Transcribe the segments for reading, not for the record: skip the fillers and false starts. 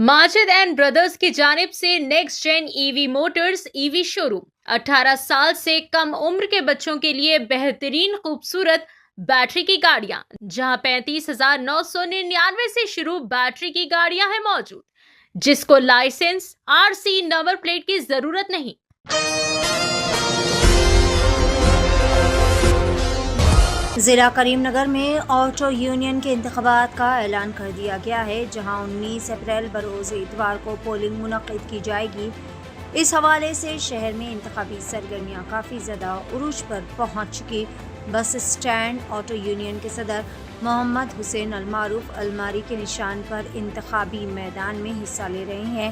Majid and brothers की जानिब से next gen EV motors EV showroom 18 साल से कम उम्र के बच्चों के लिए बेहतरीन खूबसूरत बैटरी की गाड़ियां, जहां 35,999 से शुरू बैटरी की गाड़ियां हैं मौजूद, जिसको लाइसेंस आरसी नंबर प्लेट की जरूरत नहीं। ज़िला करीमनगर में ऑटो यूनियन के इंतखाबात का ऐलान कर दिया गया है, जहां 19 अप्रैल बरोज़ इतवार को पोलिंग मुनक़्क़िद की जाएगी। इस हवाले से शहर में इंतखाबी सरगर्मियां काफ़ी ज़्यादा उरूज पर पहुंच चुकी। बस स्टैंड ऑटो यूनियन के सदर मोहम्मद हुसैन अलमारूफ अलमारी के निशान पर इंतखाबी मैदान में हिस्सा ले रहे हैं।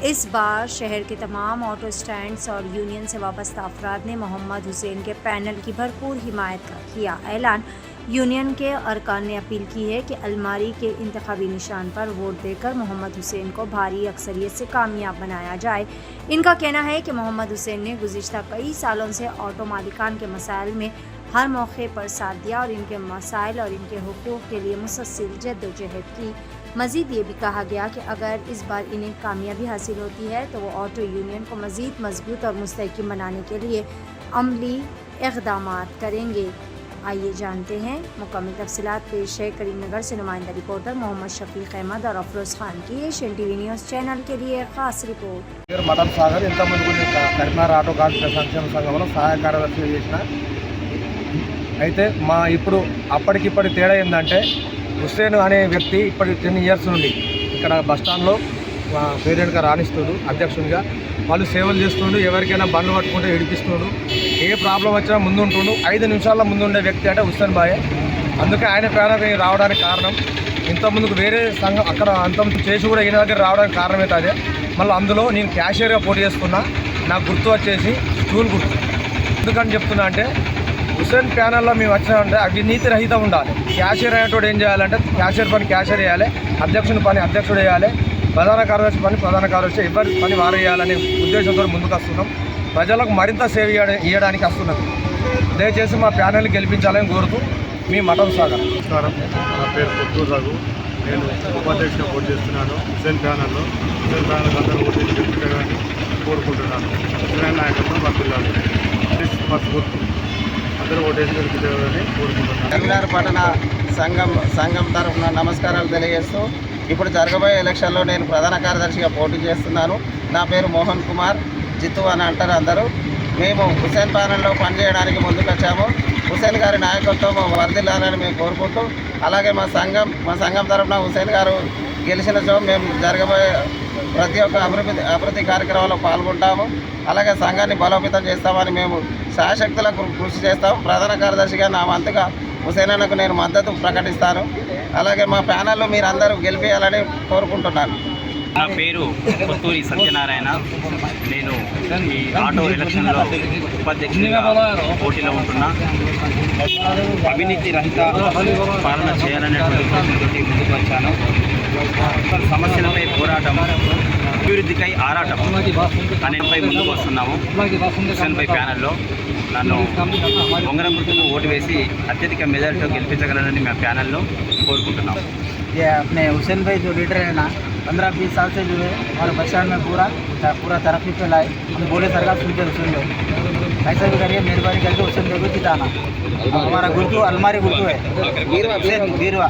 इस बार शहर के तमाम ऑटो स्टैंड्स और यूनियन से वाबस्ता अफराद ने मोहम्मद हुसैन के पैनल की भरपूर हिमायत का किया ऐलान। यूनियन के अरकान ने अपील की है कि अलमारी के इंतखाबी निशान पर वोट देकर मोहम्मद हुसैन को भारी अक्सरियत से कामयाब बनाया जाए। इनका कहना है कि मोहम्मद हुसैन ने गुज़िश्ता कई सालों से ऑटो मालिकान के मसाइल में हर मौके पर साथ दिया और इनके मसाइल और इनके हुकूक के लिए मुसलसल जद्दोजहद की। मज़ीद ये भी कहा गया कि अगर इस बार इन्हें कामयाबी हासिल होती है तो वो ऑटो यूनियन को मज़ीद मजबूत और मुस्तहकम बनाने के लिए अमली इक़दामात करेंगे। आइए जानते हैं मुकम्मल तफसीलात। पेश है करीमनगर से नुमाइंदा रिपोर्टर मोहम्मद शफीक अहमद और अफरोज़ खान की एशियन टीवी न्यूज़ चैनल के लिए ख़ास रिपोर्ट। मटन सागर इंत मुझे करीमनगर आटो कार्मिक संक्षेम సంఘంలో సహాయ కార్యదర్శి చేసిన అయితే మా ఇప్పుడు అప్పటికిప్పటి తేడా ఏంటంటే హుస్సేన్ అనే వ్యక్తి ఇప్పటి 10 ఇయర్స్ నుండి ఇక్కడ బస్టాండ్లో పేరెంట్గా రాణిస్తుడు, అధ్యక్షునిగా వాళ్ళు సేవలు చేస్తుండు. ఎవరికైనా బండ్లు పట్టుకుంటే ఏడిపిస్తుడు, ఏ ప్రాబ్లం వచ్చినా ముందుంటుండు. 5 నిమిషాల ముందుండే వ్యక్తి అంటే హుస్సేన్ బాయ్. అందుకే ఆయన ప్యానల్ రావడానికి కారణం. ఇంతకుముందుకు వేరే సంఘం అక్కడ అంతం చేసి కూడా ఈయన దగ్గర రావడానికి కారణం అయితే అదే. మళ్ళీ అందులో నేను క్యాషియర్గా పోటీ చేస్తున్నా. నాకు గుర్తు వచ్చేసి స్టూల్ గుర్తు. ఎందుకని చెప్తున్నా అంటే హుస్సేన్ ప్యానల్లో మేము వచ్చినామంటే అవినీతి రహితం ఉండాలి. క్యాషియర్ అనేటోడు ఏం చేయాలంటే క్యాషియర్ పని క్యాషియర్ వేయాలి, అధ్యక్షుని పని అధ్యక్షుడు వేయాలి, ప్రధాన కార్యదర్శి పని ప్రధాన కార్యదర్శి, ఎవరి పని వారు వేయాలనే ఉద్దేశంతో ముందుకు వస్తున్నాం. ప్రజలకు మరింత సేవ ఇవ్వడానికి వస్తున్నాం. దయచేసి మా ప్యానల్ని గెలిపించాలని కోరుతూ మీ మటన్ సాగర్. నమస్కారం, నా పేరు పుత్తూరు రఘు. నేను ఉపాధ్యక్షుడిగా పోటీ చేస్తున్నాను హుస్సేన్ ప్యానల్లో. హుస్సేన్ ప్యానల్ అందరూ ఓటు గెలిపించాలని కోరుకుంటున్నాను. హుస్సేన్ నాయకత్వం వర్తిల్లాలి. బస్ గుర్తు అందరూ ఓటేసి గెలిపించాలని కోరుకుంటున్నాను. కరీంనగర్ పట్టణ సంఘం తరఫున నమస్కారాలు తెలియజేస్తూ ఇప్పుడు జరగబోయే ఎలక్షన్లో నేను ప్రధాన కార్యదర్శిగా పోటీ చేస్తున్నాను. నా పేరు మోహన్ కుమార్, జిత్తు అని అంటారు అందరూ. మేము హుస్సేన్ ప్యానల్లో పనిచేయడానికి ముందుకొచ్చాము. హుస్సేన్ గారి నాయకత్వం వర్ధిల్లాలని మేము కోరుకుంటూ, అలాగే మా సంఘం తరఫున హుస్సేన్ గారు గెలిచినచో మేము జరగబోయే ప్రతి ఒక్క అభివృద్ధి కార్యక్రమాల్లో పాల్గొంటాము. అలాగే సంఘాన్ని బలోపేతం చేస్తామని మేము శాయశక్తులకు కృషి చేస్తాం. ప్రధాన కార్యదర్శిగా నా వంతుగా హుస్సేన్ అన్నకు నేను మద్దతు ప్రకటిస్తాను. అలాగే మా ప్యానల్లో మీరు అందరూ గెలిపేయాలని కోరుకుంటున్నాను. నా పేరు కొత్తూరి సత్యనారాయణ. నేను ఈ ఆటో ఎలక్షన్లో ఉపాధ్యక్షునిగా పోటీలో ఉంటున్నా. అవినీతి రహిత పాలన చేయాలనేటువంటి ఉద్దేశంతో ముందుకు వచ్చాను. సమస్యలపై పోరాటం, అభివృద్ధికై ఆరాటం అనేపై ముందుకు వస్తున్నాము. హుస్సేన్పై ప్యానల్లో నన్ను బొంగరం గుర్తుకు ఓటు వేసి అత్యధిక మెజారిటీతో గెలిపించగలనని మా ప్యానల్లో కోరుకుంటున్నాం. ये अपने हुसैन भाई जो लीडर है ना, 15-20 साल से जो है हमारे बस स्टैंड में पूरा तरक्की पे लाए. हम बोले सरकार सुनते हुसैन भाई ऐसा भी करिए, मेहरबानी करके हुसैन भाई को जिताना. हमारा गुर्तु अलमारी गुर्तु है, बीरवा.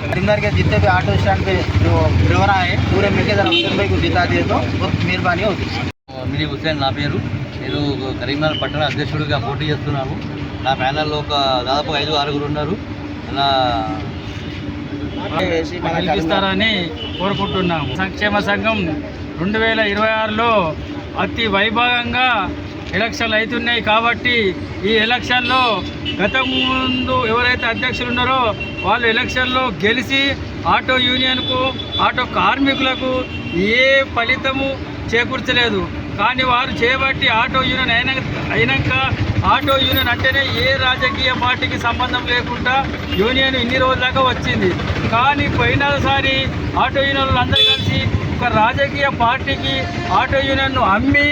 करीमनगर के जितने भी ऑटो स्टैंड पे जो ड्राइवर है पूरे मिलकर जरा हुसैन भाई को जिता दिए तो बहुत मेहरबानी होगी. మినీ హుస్సేన్ నా పేరు. నేను కరీంనగర్ పట్టణ అధ్యక్షుడిగా పోటీ చేస్తున్నాను. నా ప్యానల్లో దాదాపు 5-6 ఉన్నారు. నా గెలిపిస్తారని కోరుకుంటున్నాము. సంక్షేమ సంఘం 2026లో అతి వైభవంగా ఎలక్షన్లు అవుతున్నాయి కాబట్టి ఈ ఎలక్షన్లో ముందు ఎవరైతే అధ్యక్షులు ఉన్నారో వాళ్ళు ఎలక్షన్లో గెలిచి ఆటో యూనియన్కు ఆటో కార్మికులకు ఏ ఫలితము చేకూర్చలేదు. కానీ వారు చేయబట్టి ఆటో యూనియన్ అయినాక ఆటో యూనియన్ అంటేనే ఏ రాజకీయ పార్టీకి సంబంధం లేకుండా యూనియన్ ఇన్ని రోజుల దాకా వచ్చింది. కానీ పోయినసారి ఆటో యూనియన్లు అందరూ కలిసి ఒక రాజకీయ పార్టీకి ఆటో యూనియన్ను అమ్మి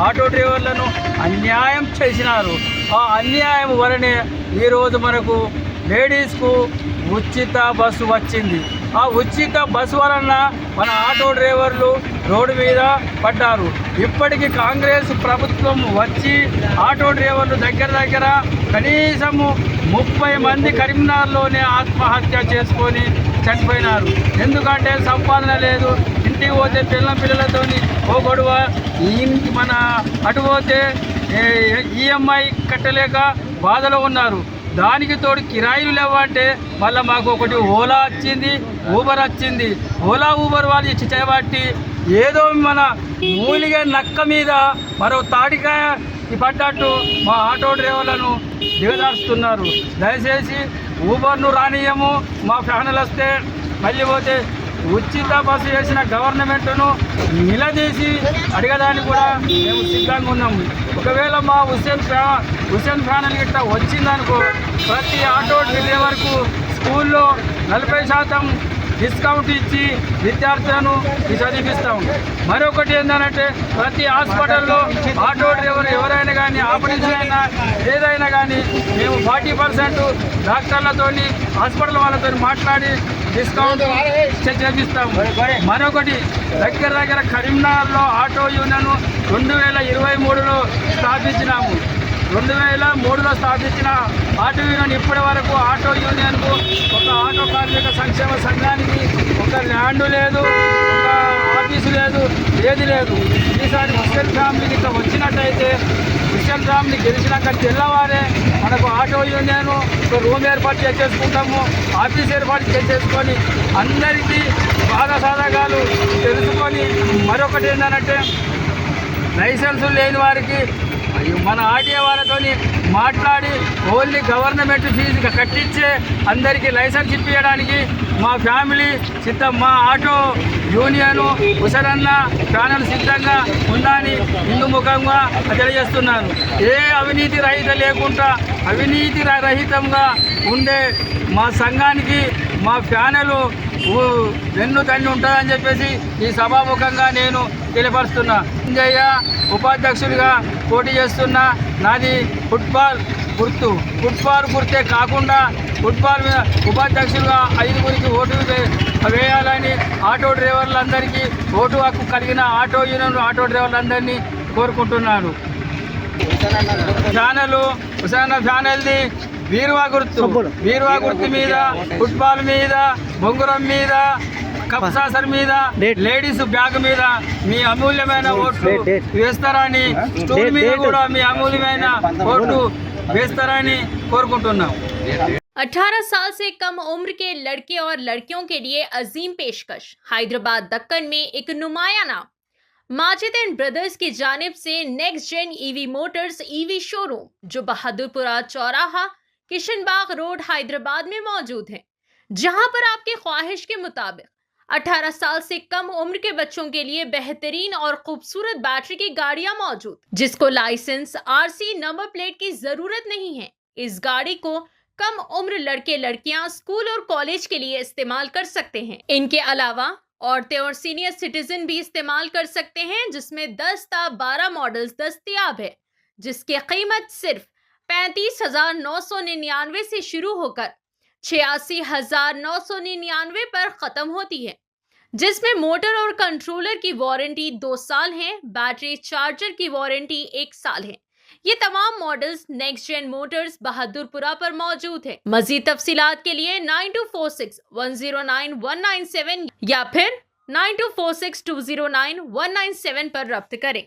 ఆటో డ్రైవర్లను అన్యాయం చేసినారు. ఆ అన్యాయం వలనే ఈరోజు మనకు లేడీస్కు ఉచిత బస్సు వచ్చింది. ఆ ఉచిత బస్సు వలన మన ఆటో డ్రైవర్లు రోడ్డు మీద పడ్డారు. ఇప్పటికీ కాంగ్రెస్ ప్రభుత్వం వచ్చి ఆటో డ్రైవర్లు దగ్గర కనీసము 30 మంది కరీంనగర్లోనే ఆత్మహత్య చేసుకొని చనిపోయినారు. ఎందుకంటే సంపాదన లేదు, ఇంటికి పోతే పిల్లలతో ఓ గొడవ, మన అటు పోతే ఈఎంఐ కట్టలేక బాధలో ఉన్నారు. దానికి తోడు కిరాయిలు లేవంటే మళ్ళీ మాకు ఒకటి ఓలా వచ్చింది, ఊబర్ వచ్చింది. ఓలా ఊబర్ వాళ్ళు ఇచ్చి చేయబట్టి ఏదో మన మూలిగే నక్క మీద మరో తాటికాయ పడ్డట్టు మా ఆటో డ్రైవర్లను దిగదారుస్తున్నారు. దయచేసి ఊబర్ను రానియము, మా ఫ్యాన్లు వస్తే మళ్ళీ పోతే ఉచిత బస్సు చేసిన గవర్నమెంట్ను నిలదీసి అడగడానికి కూడా మేము సిద్ధంగా ఉన్నాము. ఒకవేళ మా హుస్సేన్ ఫ్యానల్ గిట్ట వచ్చిందనుకో, ప్రతి ఆటో డ్రైవర్కు స్కూల్లో 40% డిస్కౌంట్ ఇచ్చి విద్యార్థులను చదివిస్తాం. మరొకటి ఏంటంటే ప్రతి హాస్పిటల్లో ఆటో డ్రైవర్ ఎవరైనా కానీ ఆపరేషన్ అయినా ఏదైనా కానీ మేము 40% డాక్టర్లతో హాస్పిటల్ వాళ్ళతో మాట్లాడి డిస్కౌంట్ చేపిస్తాము. మరొకటి దగ్గర కరీంనగర్లో ఆటో యూనియన్ 2023లో స్థాపించినాము. 2003లో స్థాపించిన ఆటో యూనియన్ ఇప్పటి వరకు ఆటో యూనియన్కు ఒక ఆటో కార్మిక సంక్షేమ సంఘానికి ఒక ల్యాండ్ లేదు, ఒక ఆఫీసు లేదు, ఏది లేదు. ఈసారి హుస్సేన్ ఫ్యామిలీకి ఇట్లా వచ్చినట్టయితే హుస్సేన్ ఫ్యామిలీ గెలిచినాక తెల్లవారే మనకు ఆటో యూనియన్ ఒక రూమ్ ఏర్పాటు చేసుకుంటాము, ఆఫీస్ ఏర్పాటు చేసుకొని అందరికీ బాధ సాధకాలు తెలుసుకొని, మరొకటి ఏంటంటే లైసెన్సులు లేని వారికి మన ఆర్టీఏ వాళ్ళతో మాట్లాడి ఓన్లీ గవర్నమెంట్ ఫీజు కట్టించే అందరికీ లైసెన్స్ ఇప్పించడానికి మా ఫ్యామిలీ సిద్ధం. మా ఆటో యూనియన్ హుస్సేనన్న ప్యానల్ సిద్ధంగా ఉందని ఇందు ముఖంగా తెలియజేస్తున్నాను. ఏ అవినీతి రహిత లేకుండా అవినీతి రహితంగా ఉండే మా సంఘానికి మా ప్యానెల్ వెన్ను తన్ని ఉంటుందని చెప్పేసి ఈ సభాముఖంగా నేను తెలియపరుస్తున్నా. సంజయ్య ఉపాధ్యక్షుడిగా పోటీ చేస్తున్నా. నాది ఫుట్బాల్ గుర్తే కాకుండా ఫుట్బాల్ మీద ఉపాధ్యక్షులుగా 5గురికి ఓటు వేయాలని ఆటో డ్రైవర్లందరికీ ఓటు హక్కు కలిగిన ఆటో యూనియన్ ఆటో డ్రైవర్లందరినీ కోరుకుంటున్నాను. హుస్సేనన్న ఫ్యానల్ది వీరువా గుర్తు మీద, ఫుట్బాల్ మీద, బొంగురం మీద, కప్సాసర్ మీద, లేడీస్ బ్యాగ్ మీద మీ అమూల్యమైన ఓట్లు వేస్తారని, స్టూల్ మీద కూడా మీ అమూల్యమైన ఓట్లు వేస్తారని కోరుకుంటున్నాం. 18 साल से कम उम्र के लड़के और लड़कियों के लिए अजीम पेशकश। हैदराबाद दक्कन में एक नुमाया नाम माजिद एंड ब्रदर्स की जानिब से next gen EV motors EV showroom जो बहादुरपुरा चौराहा किशनबाग रोड हैदराबाद में मौजूद है, जहां पर आपके ख्वाहिश के मुताबिक 18 साल से कम उम्र के बच्चों के लिए बेहतरीन और खूबसूरत बैटरी की गाड़ियां मौजूद, जिसको लाइसेंस आरसी नंबर प्लेट की जरूरत नहीं है। इस गाड़ी को कम उम्र लड़के लड़कियां स्कूल और कॉलेज के लिए इस्तेमाल कर सकते हैं। इनके अलावा औरतें और सीनियर सिटीजन भी इस्तेमाल कर सकते हैं, जिसमें 10 ता 12 मॉडल्स दस्तयाब है, जिसकी कीमत सिर्फ 35,999 से शुरू होकर 86,999 पर खत्म होती है, जिसमें मोटर और कंट्रोलर की वारंटी 2 साल है, बैटरी चार्जर की वारंटी 1 साल है। ये तमाम models next gen motors Bahadurpura पर मौजूद है। मजीद तफसीलात के लिए 9246109197 या फिर 9246209197 पर रब्त करें।